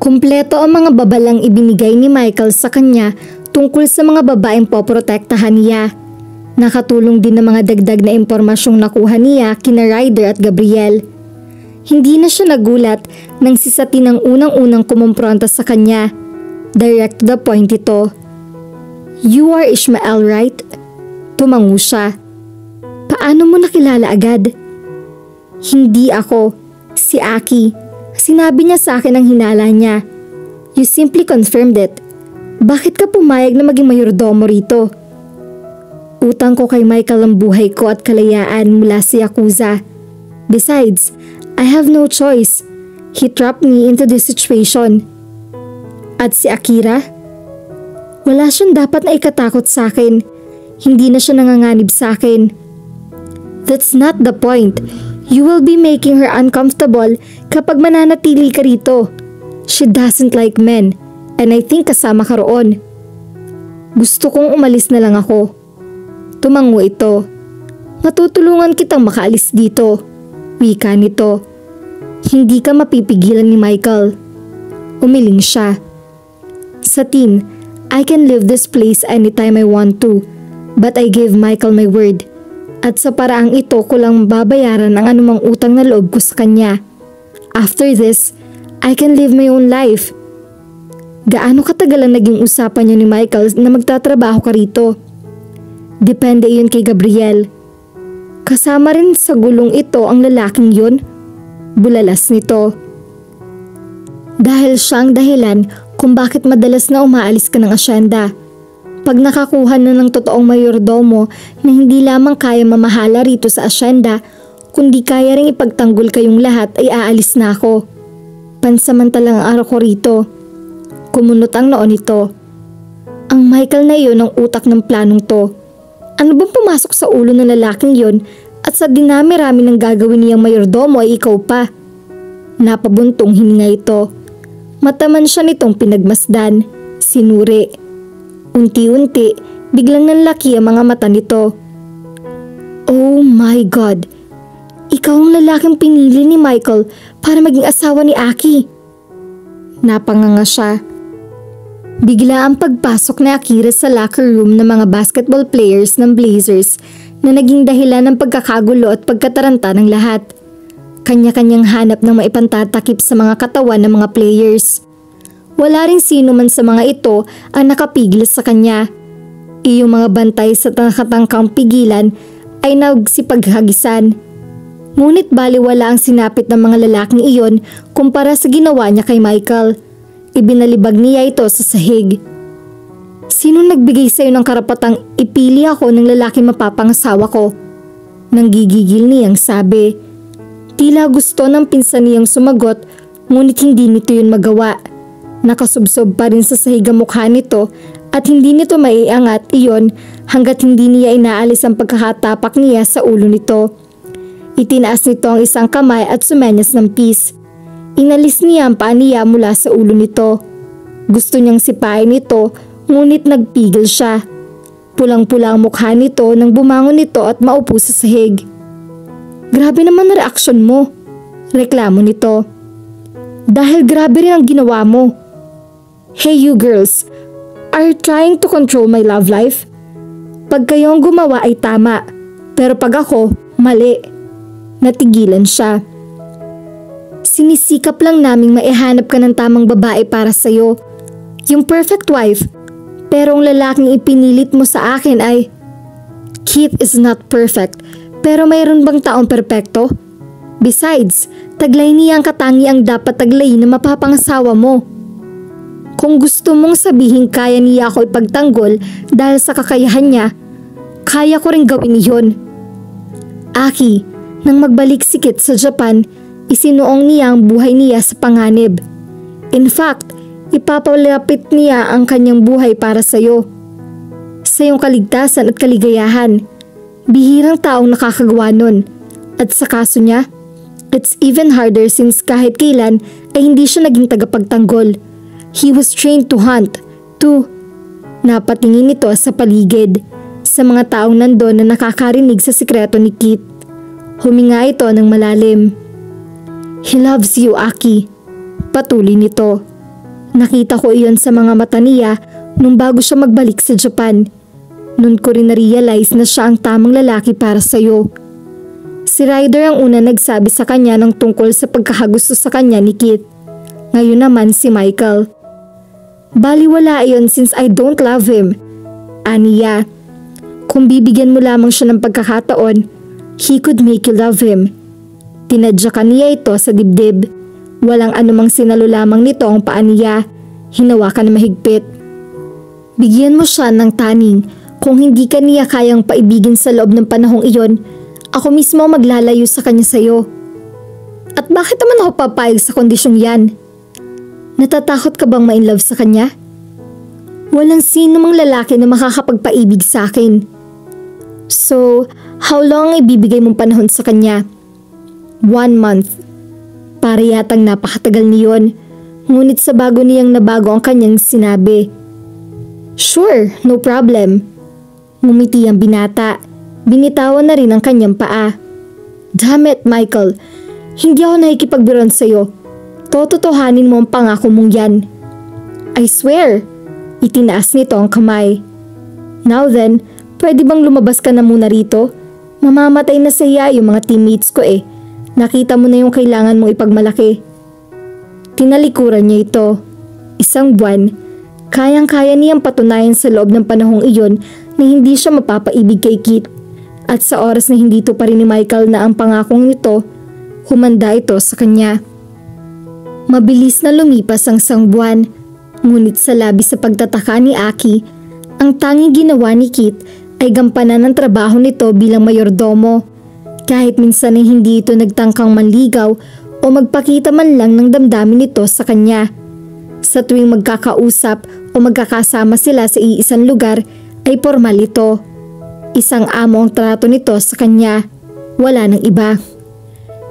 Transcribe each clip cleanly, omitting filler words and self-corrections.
Kumpleto ang mga babalang ibinigay ni Michael sa kanya tungkol sa mga babaeng poprotektahan niya. Nakatulong din ng mga dagdag na impormasyong nakuha niya kina Ryder at Gabriel. Hindi na siya nagulat nang si Satin ang unang-unang kumumpronta sa kanya. Direct to the point ito. "You are Ishmael, right?" Tumango siya. "Paano mo nakilala agad?" "Hindi ako. Si Aki. Sinabi niya sa akin ang hinala niya. You simply confirmed it. Bakit ka pumayag na maging mayordomo rito?" "Utang ko kay Michael ang buhay ko at kalayaan mula sa Yakuza. Besides, I have no choice. He trapped me into this situation." "At si Akira?" "Wala siyang dapat na ikatakot sa akin. Hindi na siya nanganganib sa akin." "That's not the point. You will be making her uncomfortable kapag mananatili ka rito. She doesn't like men, and I think kasama ka roon." "Gusto kong umalis na lang ako." Tumango ito. "Matutulungan kitang makaalis dito." Wika nito. "Hindi ka mapipigilan ni Michael." Umiling siya. "Satin, I can leave this place anytime I want to, but I gave Michael my word. At sa paraang ito ko lang babayaran ang anumang utang na loob ko sa kanya. After this, I can live my own life." "Gaano katagal ang naging usapan niyo ni Michael na magtatrabaho ka rito?" "Depende yun kay Gabriel." "Kasama rin sa gulong ito ang lalaking yun?" Bulalas nito. "Dahil siyang dahilan kung bakit madalas na umaalis ka ng asyenda. Pag nakakuha na ng totoong mayordomo na hindi lamang kaya mamahala rito sa asyenda, kundi kaya ring ipagtanggol kayong lahat, ay aalis na ako. Pansamantalang araw ko rito." Kumunot ang noo nito. Ang Michael na iyon ang utak ng planong to. Ano bang pumasok sa ulo ng lalaking yon at sa dinami-rami ng gagawin niyang mayordomo ay ikaw pa? Napabuntong hininga ito. Mataman siya nitong pinagmasdan. Sinuri. Unti-unti, biglang nanlaki ang mga mata nito. "Oh my God! Ikaw ang lalaking pinili ni Michael para maging asawa ni Aki." Napanganga siya. Bigla ang pagpasok ni Akira sa locker room ng mga basketball players ng Blazers na naging dahilan ng pagkakagulo at pagkataranta ng lahat. Kanya-kanyang hanap ng maipantatakip sa mga katawan ng mga players. Wala ring sino man sa mga ito ang nakapigil sa kanya. Iyong mga bantay sa nakatangkang pigilan ay nagsipaghagisan. Ngunit baliwala ang sinapit ng mga lalaking iyon kumpara sa ginawa niya kay Michael. Ibinalibag niya ito sa sahig. "Sino nagbigay sa iyo ng karapatang ipili ako ng lalaking mapapangasawa ko?" Nanggigigil niyang sabi. Tila gusto ng pinsan niyang sumagot, ngunit hindi nito yun magawa. Nakasubsob pa rin sa sahig ang mukha nito at hindi nito maiangat iyon hanggat hindi niya inaalis ang pagkakatapak niya sa ulo nito. Itinaas nito ang isang kamay at sumenyas ng peace. Inalis niya ang paa niya mula sa ulo nito. Gusto niyang sipain ito, ngunit nagpigil siya. Pulang-pula ang mukha nito nang bumangon nito at maupo sa sahig. "Grabe naman ang reaksyon mo," reklamo nito. "Dahil grabe rin ang ginawa mo." "Hey you girls, are you trying to control my love life? Pag kayo ang gumawa ay tama, pero pag ako, mali." Natigilan siya. "Sinisikap lang naming maihanap ka ng tamang babae para sa'yo. Yung perfect wife. Pero ang lalaking ipinilit mo sa akin ay..." "Keith is not perfect, pero mayroon bang taong perpekto? Besides, taglay niya ang katangiang dapat taglayin na mapapangasawa mo. Kung gusto mong sabihin kaya niya ako ipagtanggol dahil sa kakayahan niya, kaya ko rin gawin iyon." Aki, nang magbalik si Kit sa Japan, isinuong niya ang buhay niya sa panganib. In fact, ipapalapit niya ang kanyang buhay para sa iyo. Sa iyong kaligtasan at kaligayahan. Bihirang taong nakakagawa nun. At sa kaso niya, it's even harder since kahit kailan ay hindi siya naging tagapagtanggol. He was trained to hunt, to... Napatingin ito sa paligid, sa mga taong nandun na nakakarinig sa sikreto ni Kit. Huminga ito ng malalim. "He loves you, Aki." Patuloy nito. Nakita ko iyon sa mga mata niya nung bago siya magbalik sa Japan. Noon ko rin na-realize na siya ang tamang lalaki para sa'yo. Si Ryder ang una nagsabi sa kanya ng tungkol sa pagkakagusto sa kanya ni Keith. Ngayon naman si Michael. Baliwala iyon since I don't love him. Aniya, kung bibigyan mo lamang siya ng pagkakataon, he could make you love him. Tinadyakan niya ito sa dibdib. Walang anumang sinalo lamang nito ang paa niya. Hinawakan na mahigpit. Bigyan mo siya ng taning. Kung hindi ka niya kayang paibigin sa loob ng panahong iyon, ako mismo maglalayo sa kanya sa'yo. At bakit naman ako papayag sa kondisyong yan? Natatakot ka bang ma-inlove sa kanya? Walang sino mang lalaki na makakapagpaibig sa akin. So, how long ibibigay mong panahon sa kanya? 1 month. Para yatang napakatagal niyon, ngunit sa bago niyang nabago ang kanyang sinabi. Sure, no problem. Ngumiti ang binata. Binitawan na rin ang kanyang paa. Damn it, Michael. Hindi ako nakikipagbiron sa'yo. Tototohanin mo ang pangako mong yan. I swear. Itinaas nito ang kamay. Now then, pwede bang lumabas ka na muna rito? Mamamatay na sa iya yung mga teammates ko eh. Nakita mo na yung kailangan mong ipagmalaki. Tinalikuran niya ito. 1 buwan. Kayang-kaya niyang patunayan sa loob ng panahong iyon na hindi siya mapapaibig kay Keith. At sa oras na hindi to pa rin ni Michael na ang pangakong nito, humanda ito sa kanya. Mabilis na lumipas ang 1 buwan. Ngunit sa labis sa pagtataka ni Aki, ang tanging ginawa ni Keith ay gampanan ng trabaho nito bilang mayordomo. Kahit minsan ay hindi ito nagtangkang manligaw o magpakita man lang ng damdamin nito sa kanya. Sa tuwing magkakausap o magkakasama sila sa iisang lugar ay formal ito. Isang amo ang trato nito sa kanya. Wala nang iba.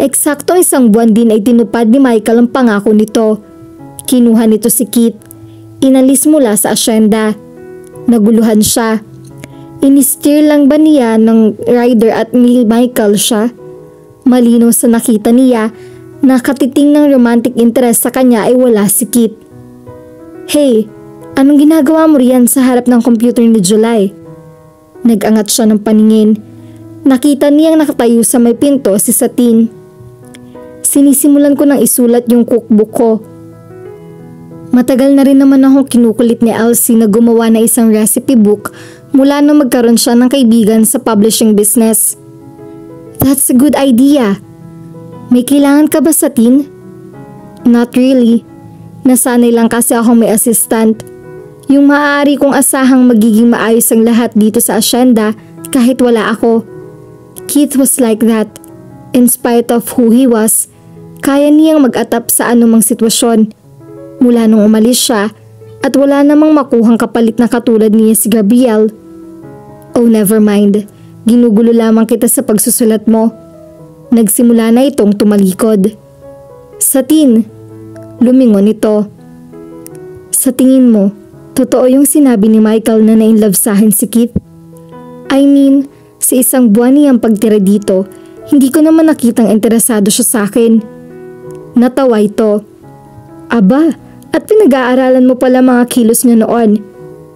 Eksaktong 1 buwan din ay tinupad ni Michael ang pangako nito. Kinuha nito si Keith. Inalis mula sa asyenda. Naguluhan siya. Inistir lang ba niya ng Ryder at ni Michael siya? Malinaw sa nakita niya na katiting ng romantic interest sa kanya ay wala si Keith. Hey, anong ginagawa mo riyan sa harap ng computer ni July? Nag-angat siya ng paningin. Nakita niyang nakatayo sa may pinto si Satin. Sinisimulan ko nang isulat yung cookbook ko. Matagal na rin naman akong kinukulit ni Elsie na gumawa na isang recipe book mula nung magkaroon siya ng kaibigan sa publishing business. That's a good idea. May kailangan ka ba, Satin? Not really. Nasanay lang kasi akong may assistant. Yung maaari kong asahang magiging maayos ang lahat dito sa asyenda kahit wala ako. Keith was like that. In spite of who he was, kaya niyang mag-atap sa anumang sitwasyon. Mula nung umalis siya at wala namang makuhang kapalit na katulad niya si Gabriel. Oh, never mind. Ginugulo lamang kita sa pagsusulat mo. Nagsimula na itong tumalikod. Satin, lumingon ito. Sa tingin mo, totoo yung sinabi ni Michael na na-inlove sa akin si Keith? I mean, sa 1 buwan niyang pagtira dito, hindi ko naman nakitang interesado siya sa akin. Natawa ito. Aba, at pinag-aaralan mo pala mga kilos niya noon.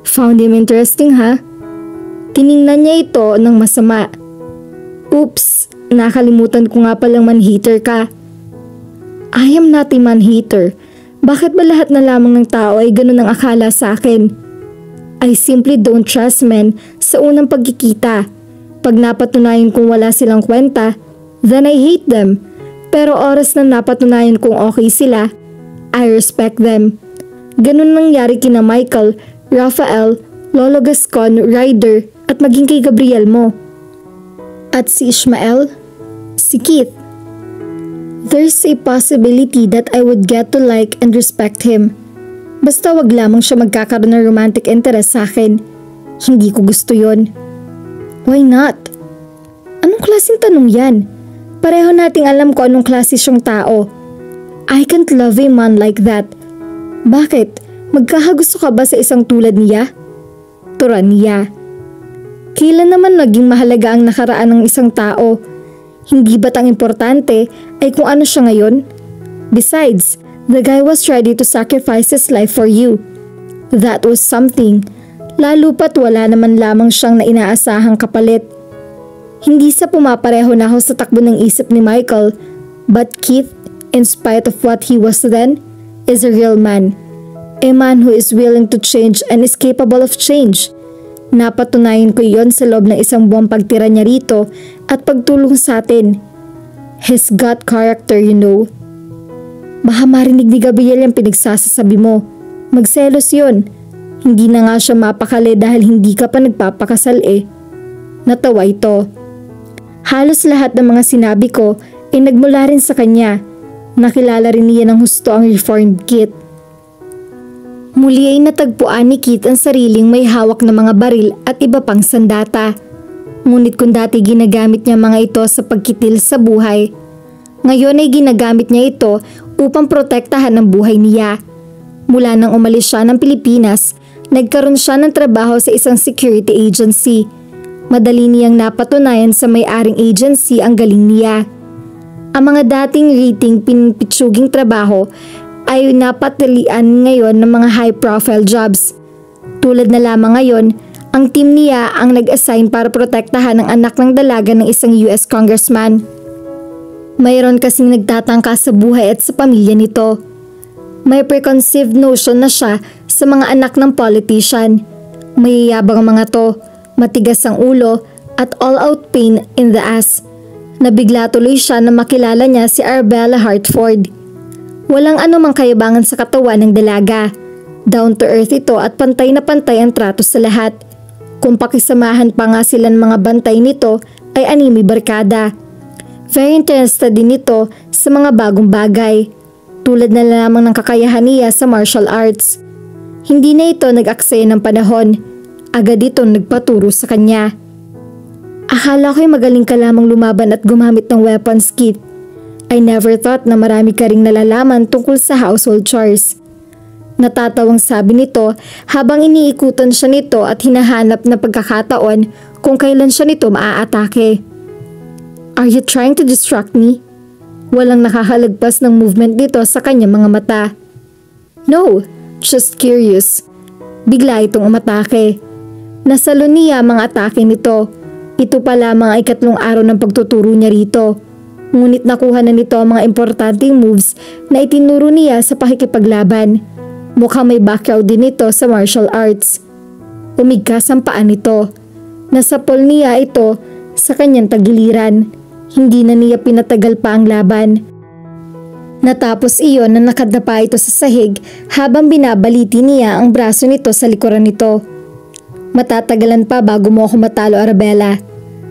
Found him interesting, ha? Tiningnan niya ito ng masama. Oops, nakalimutan ko nga palang man-hater ka. I am not a man-hater. Bakit ba lahat na lamang ng tao ay ganun ang akala sa akin? I simply don't trust men sa unang pagkikita. Pag napatunayan kong wala silang kwenta, then I hate them. Pero oras na napatunayan kong okay sila, I respect them. Ganun nangyari kina Michael, Rafael, Lolo Gascon, Ryder at maging kay Gabriel mo. At si Ishmael? Si Keith. There's a possibility that I would get to like and respect him. Basta wag lamang siya magkakaroon ng romantic interest sa akin. Hindi ko gusto yon. Why not? Anong klaseng tanong yan? Pareho nating alam ko anong klase siyang tao. I can't love a man like that. Bakit? Magkakagusto ka ba sa isang tulad niya? Turan niya. Kailan naman naging mahalaga ang nakaraan ng isang tao? Hindi ba't ang importante ay kung ano siya ngayon? Besides, The guy was ready to sacrifice his life for you. That was something, lalo pat wala naman lamang siyang na inaasahang kapalit. Hindi sa pumapareho na ako sa takbo ng isip ni Michael, but Keith, in spite of what he was then, is a real man. A man who is willing to change and is capable of change. Napatunayan ko yon sa loob ng isang buwang pagtira niya rito at pagtulong sa atin. He's got character, you know. Baka marinig ni Gabriel yung pinagsasabi mo. Magselos yun. Hindi na nga siya mapakali dahil hindi ka pa nagpapakasal eh. Natawa ito. Halos lahat ng mga sinabi ko ay nagmula rin sa kanya. Nakilala rin niya ng husto ang reformed Kit. Muli ay natagpuan ni Kit ang sariling may hawak na mga baril at iba pang sandata. Ngunit kung dati ginagamit niya mga ito sa pagkitil sa buhay, ngayon ay ginagamit niya ito upang protektahan ang buhay niya. Mula nang umalis siya ng Pilipinas, nagkaroon siya ng trabaho sa isang security agency. Madali niyang napatunayan sa may-aring agency ang galing niya. Ang mga dating rating pinipitsuging trabaho ay napatilian ngayon ng mga high-profile jobs. Tulad na lamang ngayon, ang team niya ang nag-assign para protektahan ang anak ng dalaga ng isang US congressman. Mayroon kasing nagtatangka sa buhay at sa pamilya nito. May preconceived notion na siya sa mga anak ng politician. Mayayabang ang mga to, matigas ang ulo at all-out pain in the ass. Nabigla tuloy siya na makilala niya si Arbella Hartford. Walang anumang kayabangan sa katawan ng dalaga. Down to earth ito at pantay na pantay ang trato sa lahat. Kung pakisamahan pa nga sila ng mga bantay nito ay anime barkada. Very interested din ito sa mga bagong bagay. Tulad na lamang ng kakayahan niya sa martial arts. Hindi na ito nag-aksaya ng panahon. Agad itong nagpaturo sa kanya. Akala ko'y magaling ka lamang lumaban at gumamit ng weapons, Kit. I never thought na marami ka ring nalalaman tungkol sa household chores. Natatawang sabi nito habang iniikutan siya nito at hinahanap na pagkakataon kung kailan siya nito maaatake. Are you trying to distract me? Walang nakakalagpas ng movement dito sa kanyang mga mata. No, just curious. Bigla itong umatake. Nasalo niya mga atake nito. Ito pa lamang ay 3 araw ng pagtuturo niya rito. Ngunit nakuha na nito ang mga importanteng moves na itinuro niya sa pakikipaglaban. Mukhang may background din ito sa martial arts. Umigkas ang paa nito. Nasapol niya ito sa kanyang tagiliran. Hindi na niya pinatagal pa ang laban. Natapos iyon na nakadapa ito sa sahig habang binabaliti niya ang braso nito sa likuran nito. Matatagalan pa bago mo ako matalo, Arabella.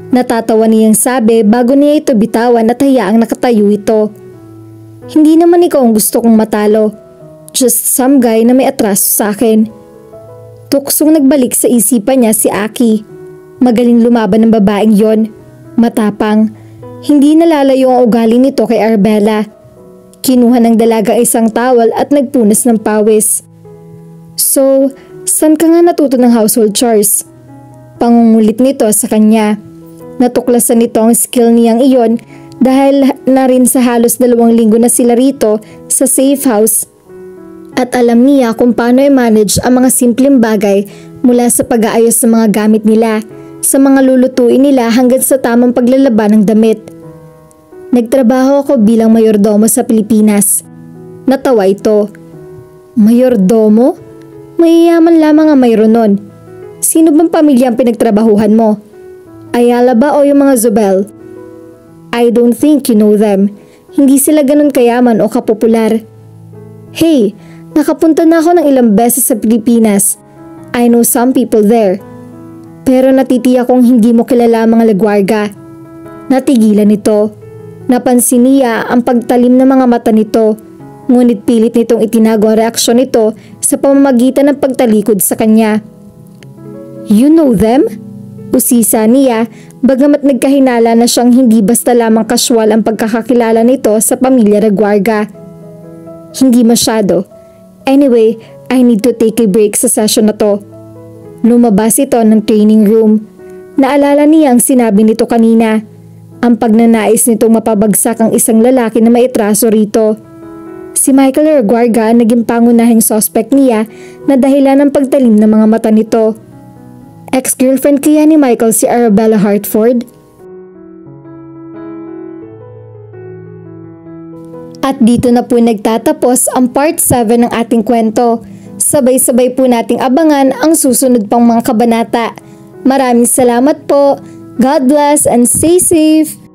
Natatawa niyang sabi bago niya ito bitawan at hayaang nakatayo ito. Hindi naman ikaw ang gusto kong matalo. Just some guy na may atraso sa akin. Tuksong nagbalik sa isipan niya si Aki. Magaling lumaban ng babaeng yon. Matapang. Hindi nalalayo ang ugali nito kay Arbella. Kinuha ng dalaga isang towel at nagpunas ng pawis. So, saan ka nga natuto ng household chores? Pangungulit nito sa kanya. Natuklasan nito ang skill niyang iyon dahil na rin sa halos 2 linggo na sila rito sa safe house. At alam niya kung paano i-manage ang mga simpleng bagay mula sa pag-aayos ng mga gamit nila, sa mga lulutuin nila hanggang sa tamang paglalaba ng damit. Nagtrabaho ako bilang mayordomo sa Pilipinas. Natawa ito. Mayordomo? Mayayaman lamang ang mayroon nun. Sino bang pamilya ang pinagtrabahuhan mo? Ayala ba o yung mga Zubel? I don't think you know them. Hindi sila ganun kayaman o kapopular. Hey, nakapunta na ako ng ilang beses sa Pilipinas. I know some people there. Pero natitiyak kong hindi mo kilala ang mga lagwarga. Natigilan ito. Napansin niya ang pagtalim ng mga mata nito. Ngunit pilit nitong itinago ang reaksyon nito sa pamamagitan ng pagtalikod sa kanya. You know them? Usisa niya bagamat nagkahinala na siyang hindi basta lamang casual ang pagkakakilala nito sa pamilya Reguarga. Hindi masyado. Anyway, I need to take a break sa session na to. Lumabas ito ng training room. Naalala niya ang sinabi nito kanina. Ang pagnanais nitong mapabagsak ang isang lalaki na may atraso rito. Si Michael Reguarga ang naging pangunahing suspect niya na dahilan ng pagtalim ng mga mata nito. Ex-girlfriend kaya ni Michael si Arabella Hartford? At dito na po nagtatapos ang part 7 ng ating kwento. Sabay-sabay po nating abangan ang susunod pang mga kabanata. Maraming salamat po. God bless and stay safe!